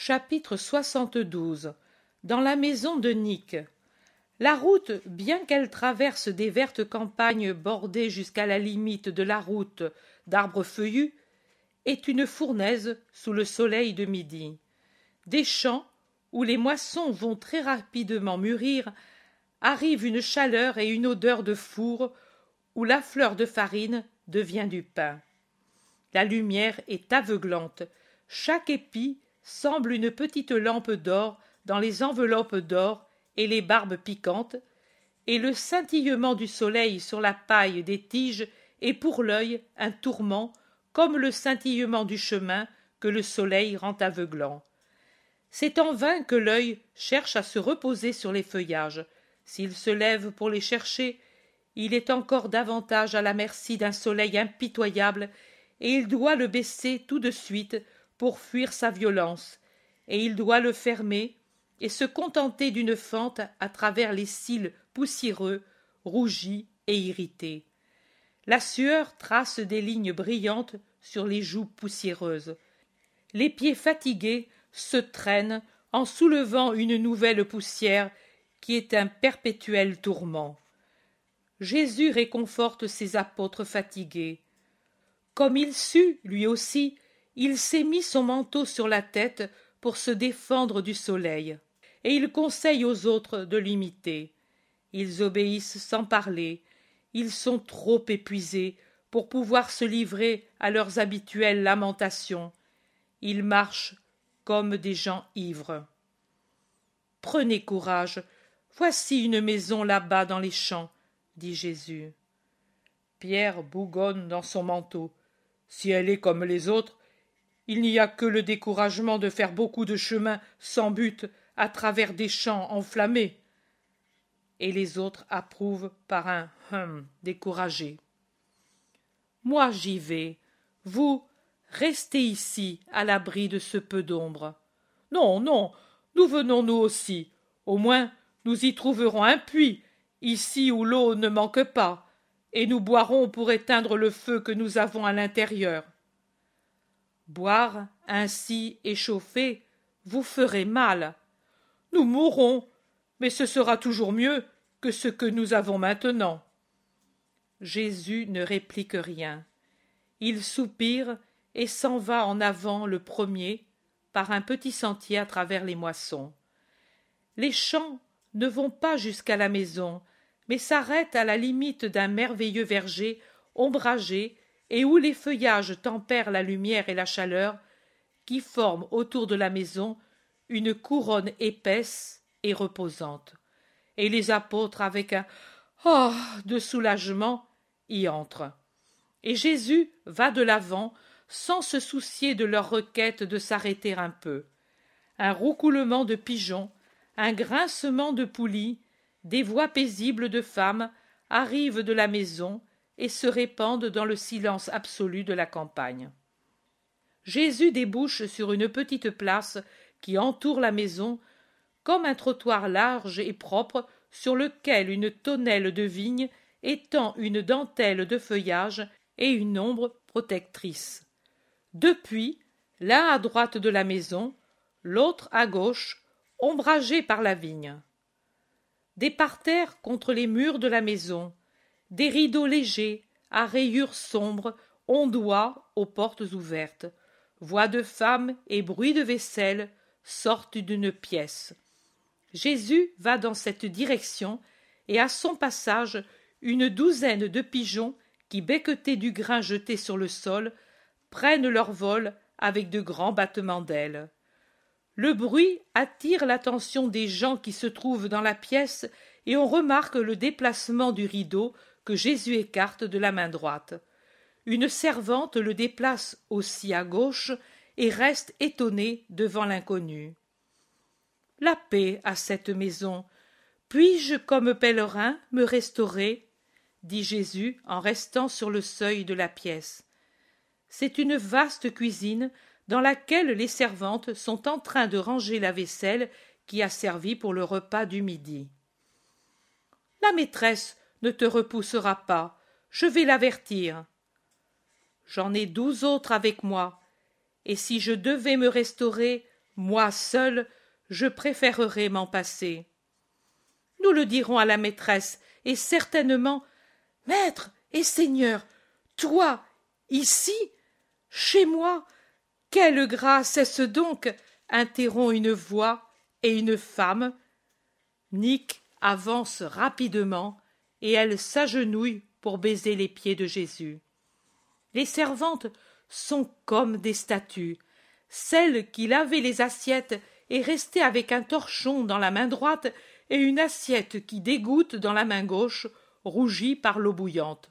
Chapitre 72. Dans la maison de Nick. La route, bien qu'elle traverse des vertes campagnes bordées jusqu'à la limite de la route d'arbres feuillus, est une fournaise sous le soleil de midi. Des champs, où les moissons vont très rapidement mûrir, arrivent une chaleur et une odeur de four, où la fleur de farine devient du pain. La lumière est aveuglante. Chaque épi semble une petite lampe d'or dans les enveloppes d'or et les barbes piquantes, et le scintillement du soleil sur la paille des tiges est pour l'œil un tourment, comme le scintillement du chemin que le soleil rend aveuglant. C'est en vain que l'œil cherche à se reposer sur les feuillages. S'il se lève pour les chercher, il est encore davantage à la merci d'un soleil impitoyable, et il doit le baisser tout de suite pour fuir sa violence, et il doit le fermer et se contenter d'une fente à travers les cils poussiéreux, rougis et irrités. La sueur trace des lignes brillantes sur les joues poussiéreuses. Les pieds fatigués se traînent en soulevant une nouvelle poussière qui est un perpétuel tourment. Jésus réconforte ses apôtres fatigués. Comme il sut, lui aussi, il s'est mis son manteau sur la tête pour se défendre du soleil, et il conseille aux autres de l'imiter. Ils obéissent sans parler, ils sont trop épuisés pour pouvoir se livrer à leurs habituelles lamentations. Ils marchent comme des gens ivres. Prenez courage, voici une maison là-bas dans les champs, dit Jésus. Pierre bougonne dans son manteau. Si elle est comme les autres, il n'y a que le découragement de faire beaucoup de chemin sans but à travers des champs enflammés. Et les autres approuvent par un découragé. Moi j'y vais. Vous, restez ici à l'abri de ce peu d'ombre. Non, non, nous venons nous aussi. Au moins, nous y trouverons un puits, ici où l'eau ne manque pas, et nous boirons pour éteindre le feu que nous avons à l'intérieur. Boire ainsi échauffé vous ferait mal. Nous mourrons, mais ce sera toujours mieux que ce que nous avons maintenant. Jésus ne réplique rien. Il soupire et s'en va en avant le premier, par un petit sentier à travers les moissons. Les champs ne vont pas jusqu'à la maison, mais s'arrêtent à la limite d'un merveilleux verger ombragé et où les feuillages tempèrent la lumière et la chaleur, qui forment autour de la maison une couronne épaisse et reposante. Et les apôtres, avec un « ah » de soulagement, y entrent. Et Jésus va de l'avant, sans se soucier de leur requête de s'arrêter un peu. Un roucoulement de pigeons, un grincement de poulies, des voix paisibles de femmes arrivent de la maison et se répandent dans le silence absolu de la campagne. Jésus débouche sur une petite place qui entoure la maison, comme un trottoir large et propre sur lequel une tonnelle de vigne étend une dentelle de feuillage et une ombre protectrice. Depuis, l'un à droite de la maison, l'autre à gauche, ombragés par la vigne. Des parterres contre les murs de la maison, des rideaux légers, à rayures sombres, ondoient aux portes ouvertes. Voix de femmes et bruit de vaisselle sortent d'une pièce. Jésus va dans cette direction, et à son passage, une douzaine de pigeons qui, becquetés du grain jeté sur le sol, prennent leur vol avec de grands battements d'ailes. Le bruit attire l'attention des gens qui se trouvent dans la pièce, et on remarque le déplacement du rideau que Jésus écarte de la main droite. Une servante le déplace aussi à gauche et reste étonnée devant l'inconnu. La paix à cette maison. Puis-je, comme pèlerin, me restaurer? Dit Jésus en restant sur le seuil de la pièce. C'est une vaste cuisine dans laquelle les servantes sont en train de ranger la vaisselle qui a servi pour le repas du midi. La maîtresse ne te repoussera pas, je vais l'avertir. J'en ai 12 autres avec moi, et si je devais me restaurer, Moi seul, je préférerais m'en passer. Nous le dirons à la maîtresse, et certainement, Maître et Seigneur, toi, ici, chez moi, quelle grâce est-ce donc? Interrompt une voix, et une femme. Nick avance rapidement, et elle s'agenouille pour baiser les pieds de Jésus. Les servantes sont comme des statues. Celle qui lavait les assiettes est restée avec un torchon dans la main droite et une assiette qui dégoûte dans la main gauche, rougie par l'eau bouillante.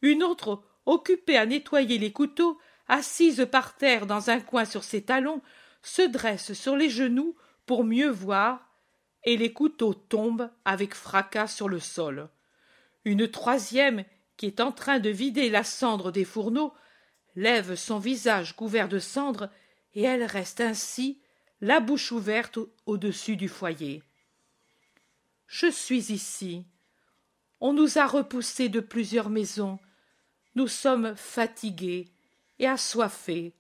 Une autre, occupée à nettoyer les couteaux, assise par terre dans un coin sur ses talons, se dresse sur les genoux pour mieux voir, et les couteaux tombent avec fracas sur le sol. Une troisième, qui est en train de vider la cendre des fourneaux, lève son visage couvert de cendre, et elle reste ainsi, la bouche ouverte au-dessus du foyer. Je suis ici. On nous a repoussés de plusieurs maisons. Nous sommes fatigués et assoiffés.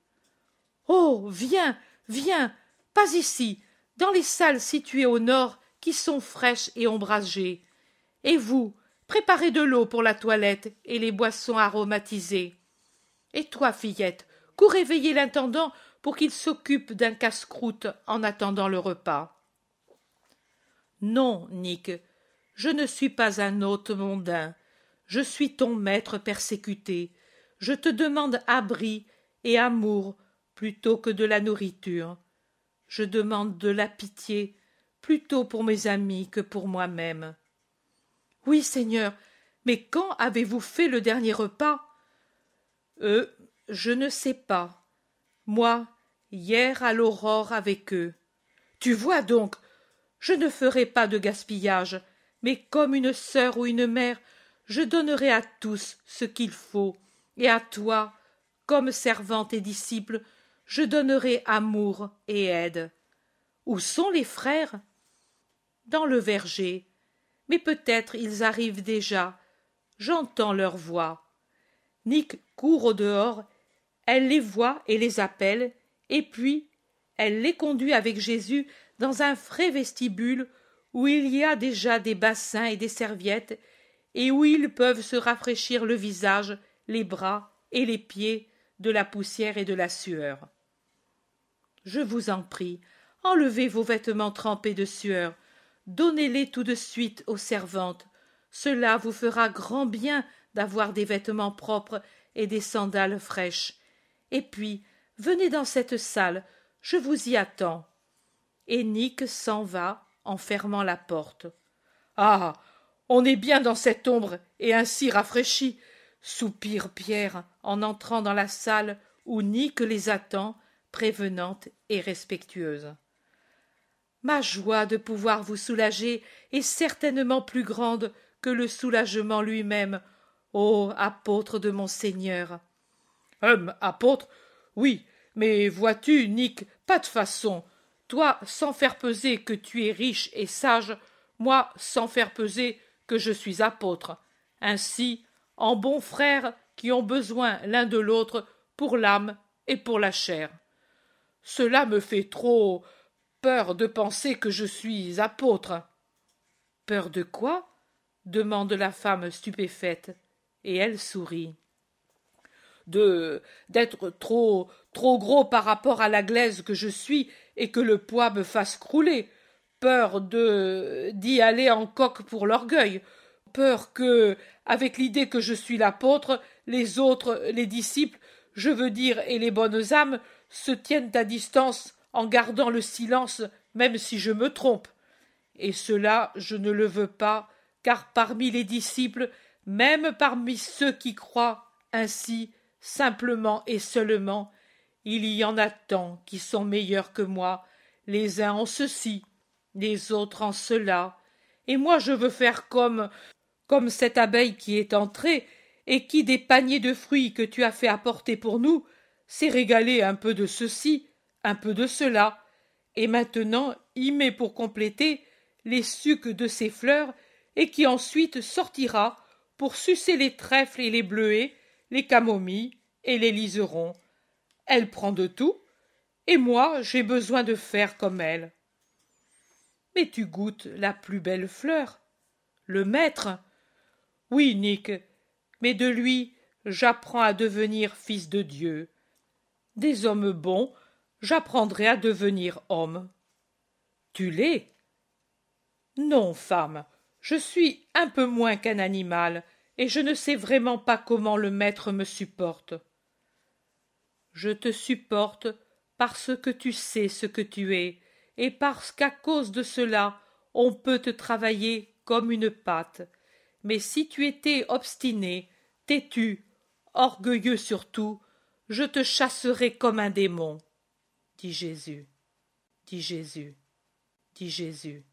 Oh, viens, viens, pas ici, dans les salles situées au nord qui sont fraîches et ombragées. Et vous, préparez de l'eau pour la toilette et les boissons aromatisées. Et toi, fillette, cours réveiller l'intendant pour qu'il s'occupe d'un casse-croûte en attendant le repas. Non, Nick, je ne suis pas un hôte mondain. Je suis ton maître persécuté. Je te demande abri et amour plutôt que de la nourriture. Je demande de la pitié plutôt pour mes amis que pour moi-même. Oui, Seigneur, mais quand avez-vous fait le dernier repas? Je ne sais pas. Moi, hier à l'aurore avec eux. Tu vois donc, je ne ferai pas de gaspillage, mais comme une sœur ou une mère, je donnerai à tous ce qu'il faut, et à toi, comme servante et disciple, je donnerai amour et aide. Où sont les frères? Dans le verger, mais peut-être ils arrivent déjà. J'entends leur voix. Nick court au dehors, elle les voit et les appelle, et puis elle les conduit avec Jésus dans un frais vestibule où il y a déjà des bassins et des serviettes, et où ils peuvent se rafraîchir le visage, les bras et les pieds de la poussière et de la sueur. Je vous en prie, enlevez vos vêtements trempés de sueur, donnez-les tout de suite aux servantes. Cela vous fera grand bien d'avoir des vêtements propres et des sandales fraîches. Et puis, venez dans cette salle, je vous y attends. Et Nick s'en va en fermant la porte. Ah, on est bien dans cette ombre et ainsi rafraîchi, soupire Pierre en entrant dans la salle où Nick les attend, prévenante et respectueuse. Ma joie de pouvoir vous soulager est certainement plus grande que le soulagement lui-même, ô apôtre de mon Seigneur. Apôtre, oui, mais vois-tu, Nick, pas de façon. Toi, sans faire peser que tu es riche et sage, moi, sans faire peser que je suis apôtre. Ainsi, en bons frères qui ont besoin l'un de l'autre pour l'âme et pour la chair. Cela me fait trop peur de penser que je suis apôtre. Peur de quoi? Demande la femme stupéfaite, et elle sourit. D'être trop gros par rapport à la glaise que je suis et que le poids me fasse crouler, peur d'y aller en coque pour l'orgueil, peur que, avec l'idée que je suis l'apôtre, les autres, les disciples, je veux dire, et les bonnes âmes, se tiennent à distance en gardant le silence, même si je me trompe. Et cela, je ne le veux pas, car parmi les disciples, même parmi ceux qui croient ainsi, simplement et seulement, il y en a tant qui sont meilleurs que moi, les uns en ceci, les autres en cela, et moi je veux faire comme cette abeille qui est entrée, et qui, des paniers de fruits que tu as fait apporter pour nous, s'est régalée un peu de ceci, un peu de cela, et maintenant y met pour compléter les sucs de ses fleurs, et qui ensuite sortira pour sucer les trèfles et les bleuets, les camomilles et les liserons. Elle prend de tout, et moi j'ai besoin de faire comme elle. Mais tu goûtes la plus belle fleur, le maître. Oui, Nick, mais de lui j'apprends à devenir fils de Dieu. Des hommes bons, j'apprendrai à devenir homme. Tu l'es? Non, femme, je suis un peu moins qu'un animal, et je ne sais vraiment pas comment le maître me supporte. Je te supporte parce que tu sais ce que tu es, et parce qu'à cause de cela, on peut te travailler comme une pâte. Mais si tu étais obstiné, têtu, orgueilleux surtout, je te chasserais comme un démon, dit Jésus, dit Jésus, dit Jésus.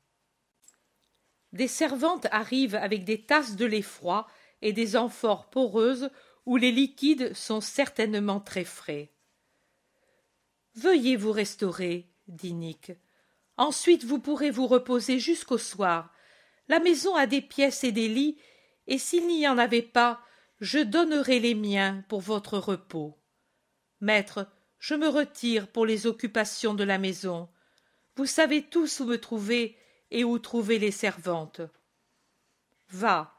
Des servantes arrivent avec des tasses de lait froid et des amphores poreuses où les liquides sont certainement très frais. Veuillez vous restaurer, dit Nick. Ensuite vous pourrez vous reposer jusqu'au soir. La maison a des pièces et des lits, et s'il n'y en avait pas, je donnerais les miens pour votre repos. Maître, je me retire pour les occupations de la maison. Vous savez tous où me trouver et où trouver les servantes. Va,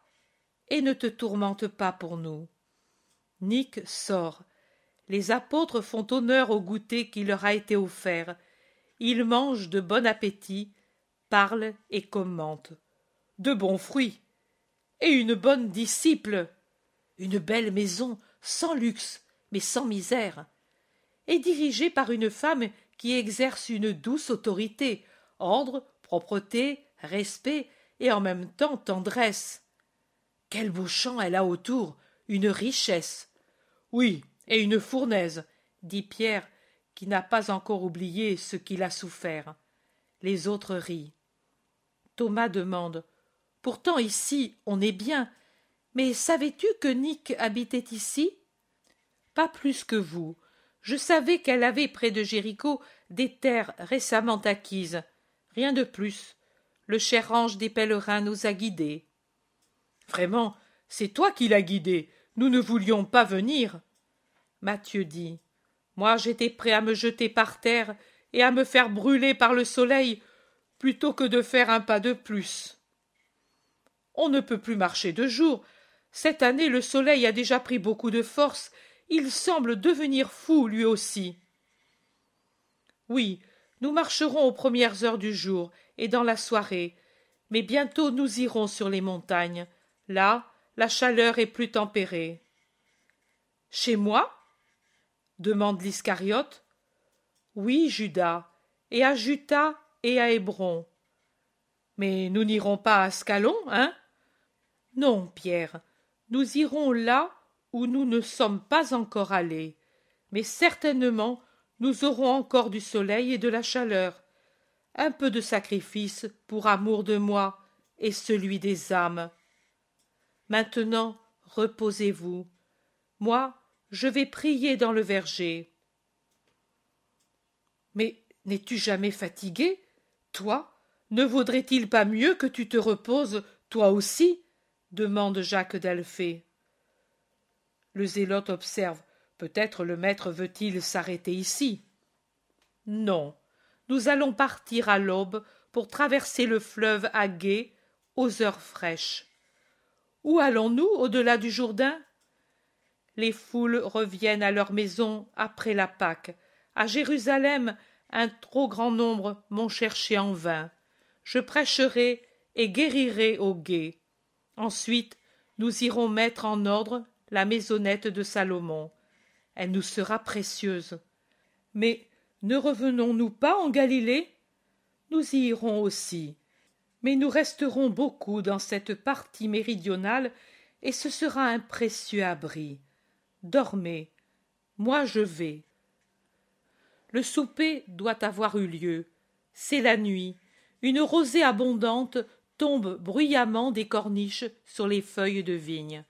et ne te tourmente pas pour nous. Nick sort. Les apôtres font honneur au goûter qui leur a été offert. Ils mangent de bon appétit, parlent et commentent. De bons fruits. Et une bonne disciple. Une belle maison, sans luxe, mais sans misère. Et dirigée par une femme qui exerce une douce autorité, ordre, propreté, respect et en même temps tendresse. Quel beau champ elle a autour, une richesse. Oui, et une fournaise, dit Pierre, qui n'a pas encore oublié ce qu'il a souffert. Les autres rient. Thomas demande. Pourtant ici on est bien, mais savais-tu que Nick habitait ici? Pas plus que vous. Je savais qu'elle avait près de Jéricho des terres récemment acquises. Rien de plus. Le cher ange des pèlerins nous a guidés. Vraiment, c'est toi qui l'as guidé. Nous ne voulions pas venir. Matthieu dit. Moi j'étais prêt à me jeter par terre et à me faire brûler par le soleil plutôt que de faire un pas de plus. On ne peut plus marcher de jour. Cette année le soleil a déjà pris beaucoup de force. Il semble devenir fou lui aussi. Oui, nous marcherons aux premières heures du jour et dans la soirée, mais bientôt nous irons sur les montagnes. Là, la chaleur est plus tempérée. Chez moi? Demande l'Iscariote. Oui, Judas, et à Juta et à Hébron. Mais nous n'irons pas à Ascalon, hein? Non, Pierre, nous irons là où nous ne sommes pas encore allés, mais certainement nous aurons encore du soleil et de la chaleur, un peu de sacrifice pour amour de moi et celui des âmes. Maintenant, reposez-vous. Moi, je vais prier dans le verger. Mais n'es-tu jamais fatigué, toi? Ne vaudrait-il pas mieux que tu te reposes, toi aussi? Demande Jacques d'Alphée. Le zélote observe. Peut-être le maître veut-il s'arrêter ici? Non, nous allons partir à l'aube pour traverser le fleuve à gué aux heures fraîches. Où allons-nous au-delà du Jourdain? Les foules reviennent à leur maison après la Pâque. À Jérusalem, un trop grand nombre m'ont cherché en vain. Je prêcherai et guérirai au gué. Ensuite, nous irons mettre en ordre la maisonnette de Salomon. Elle nous sera précieuse. Mais ne revenons-nous pas en Galilée? Nous y irons aussi. Mais nous resterons beaucoup dans cette partie méridionale et ce sera un précieux abri. Dormez. Moi je vais. Le souper doit avoir eu lieu. C'est la nuit. Une rosée abondante tombe bruyamment des corniches sur les feuilles de vigne.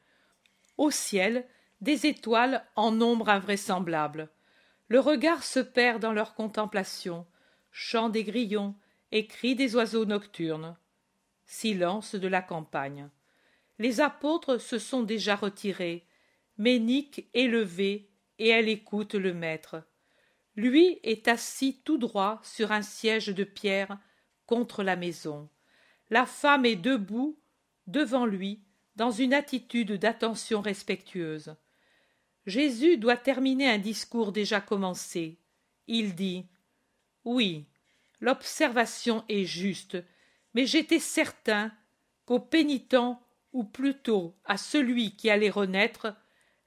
Au ciel, des étoiles en nombre invraisemblable. Le regard se perd dans leur contemplation. Chant des grillons et cris des oiseaux nocturnes. Silence de la campagne. Les apôtres se sont déjà retirés. Mais Nick est levée et elle écoute le maître. Lui est assis tout droit sur un siège de pierre contre la maison. La femme est debout devant lui dans une attitude d'attention respectueuse. Jésus doit terminer un discours déjà commencé. Il dit « Oui, l'observation est juste, mais j'étais certain qu'au pénitent, ou plutôt à celui qui allait renaître,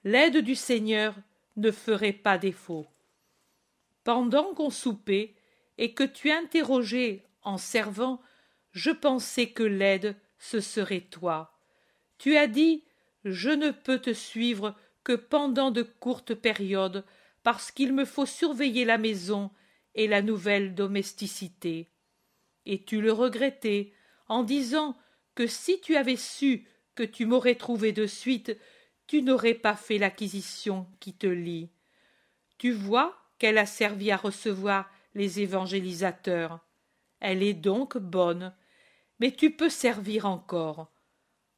l'aide du Seigneur ne ferait pas défaut. Pendant qu'on soupait et que tu interrogeais en servant, je pensais que l'aide, ce serait toi. Tu as dit « Je ne peux te suivre que pendant de courtes périodes, parce qu'il me faut surveiller la maison et la nouvelle domesticité. » Et tu le regrettais en disant que si tu avais su que tu m'aurais trouvé de suite, tu n'aurais pas fait l'acquisition qui te lie. Tu vois qu'elle a servi à recevoir les évangélisateurs. Elle est donc bonne, mais tu peux servir encore,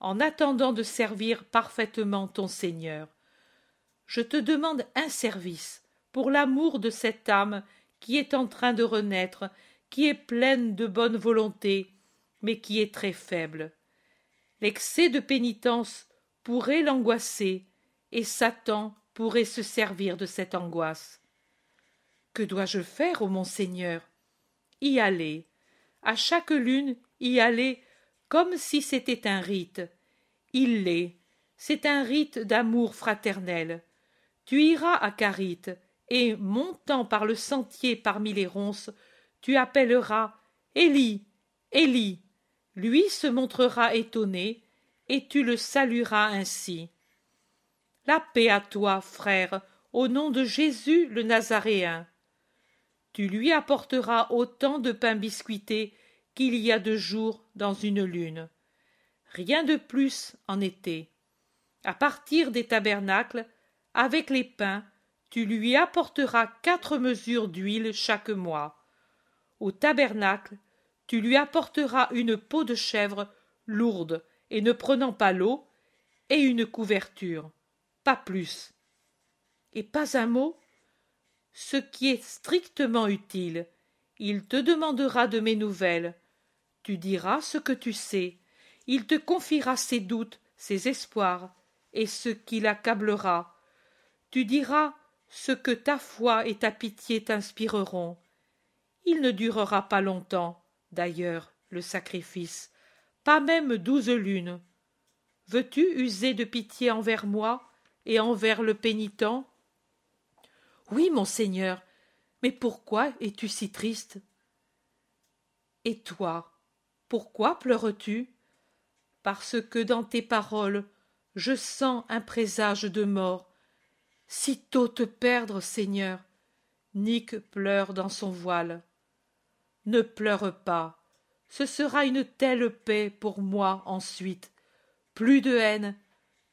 en attendant de servir parfaitement ton Seigneur. Je te demande un service pour l'amour de cette âme qui est en train de renaître, qui est pleine de bonne volonté, mais qui est très faible. L'excès de pénitence pourrait l'angoisser, et Satan pourrait se servir de cette angoisse. Que dois-je faire, ô mon Seigneur? Y aller, à chaque lune y aller comme si c'était un rite. Il l'est, c'est un rite d'amour fraternel. Tu iras à Carite, et, montant par le sentier parmi les ronces, tu appelleras « Élie, Élie !» Lui se montrera étonné, et tu le salueras ainsi. « La paix à toi, frère, au nom de Jésus le Nazaréen. » Tu lui apporteras autant de pain biscuité qu'il y a de jours dans une lune. Rien de plus en été. À partir des tabernacles, avec les pains, tu lui apporteras 4 mesures d'huile chaque mois. Au tabernacle, tu lui apporteras une peau de chèvre lourde et ne prenant pas l'eau, et une couverture, pas plus. Et pas un mot? Ce qui est strictement utile. Il te demandera de mes nouvelles. Tu diras ce que tu sais. Il te confiera ses doutes, ses espoirs, et ce qui l'accablera. Tu diras ce que ta foi et ta pitié t'inspireront. Il ne durera pas longtemps, d'ailleurs, le sacrifice, pas même 12 lunes. Veux-tu user de pitié envers moi et envers le pénitent? Oui, mon Seigneur, mais pourquoi es-tu si triste? Et toi, pourquoi pleures-tu? Parce que dans tes paroles, je sens un présage de mort. Sitôt te perdre, Seigneur. Nick pleure dans son voile. Ne pleure pas, ce sera une telle paix pour moi ensuite. Plus de haine,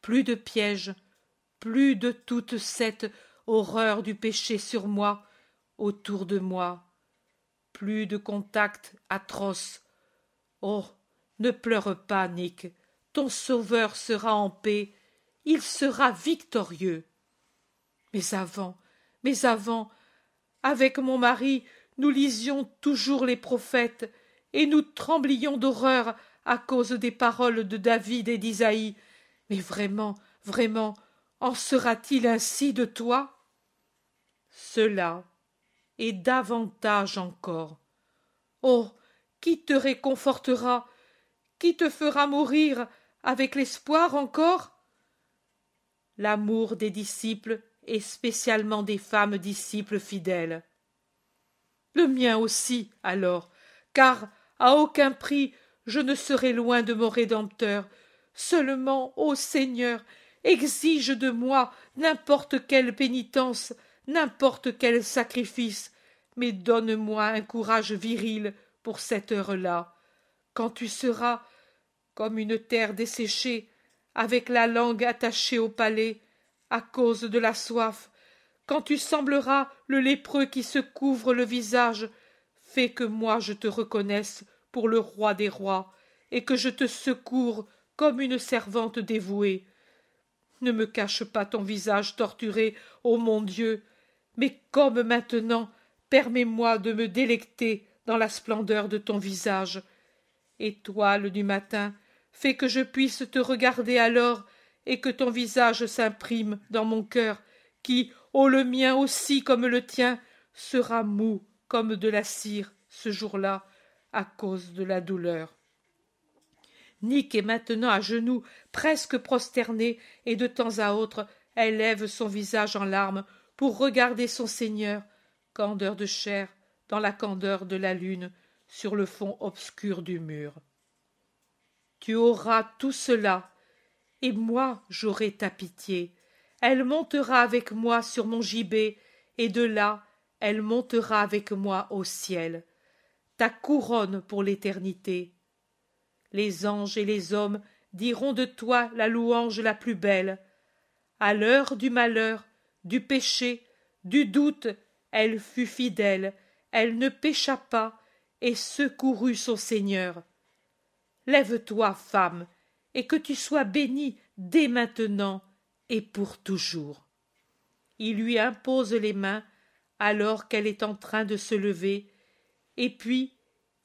plus de piège, plus de toute cette horreur du péché sur moi, autour de moi, plus de contacts atroces. Oh, ne pleure pas, Nick, ton sauveur sera en paix, il sera victorieux. Mais avant, avec mon mari, nous lisions toujours les prophètes, et nous tremblions d'horreur à cause des paroles de David et d'Isaïe. Mais vraiment, vraiment, en sera-t-il ainsi de toi? Cela, et davantage encore. Oh, qui te réconfortera? Qui te fera mourir avec l'espoir encore? L'amour des disciples, et spécialement des femmes disciples fidèles. Le mien aussi, alors, car à aucun prix je ne serai loin de mon Rédempteur. Seulement, ô Seigneur, exige de moi n'importe quelle pénitence, n'importe quel sacrifice, mais donne-moi un courage viril pour cette heure-là, quand tu seras comme une terre desséchée, avec la langue attachée au palais, à cause de la soif, quand tu sembleras le lépreux qui se couvre le visage, fais que moi je te reconnaisse pour le roi des rois, et que je te secours comme une servante dévouée. Ne me cache pas ton visage torturé, ô mon Dieu, Mais comme maintenant, permets-moi de me délecter dans la splendeur de ton visage. Étoile du matin, fais que je puisse te regarder alors et que ton visage s'imprime dans mon cœur, qui, ô le mien aussi comme le tien, sera mou comme de la cire ce jour-là, à cause de la douleur. Nick est maintenant à genoux, presque prosternée, et de temps à autre, elle lève son visage en larmes pour regarder son Seigneur, candeur de chair, dans la candeur de la lune, sur le fond obscur du mur. Tu auras tout cela, et moi j'aurai ta pitié. Elle montera avec moi sur mon gibet, et de là elle montera avec moi au ciel. Ta couronne pour l'éternité. Les anges et les hommes diront de toi la louange la plus belle. À l'heure du malheur, du péché, du doute, elle fut fidèle, elle ne pécha pas, et secourut son Seigneur. Lève-toi, femme, et que tu sois bénie dès maintenant et pour toujours. Il lui impose les mains alors qu'elle est en train de se lever, et puis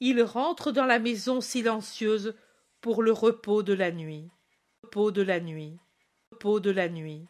il rentre dans la maison silencieuse pour le repos de la nuit. Repos de la nuit. Repos de la nuit.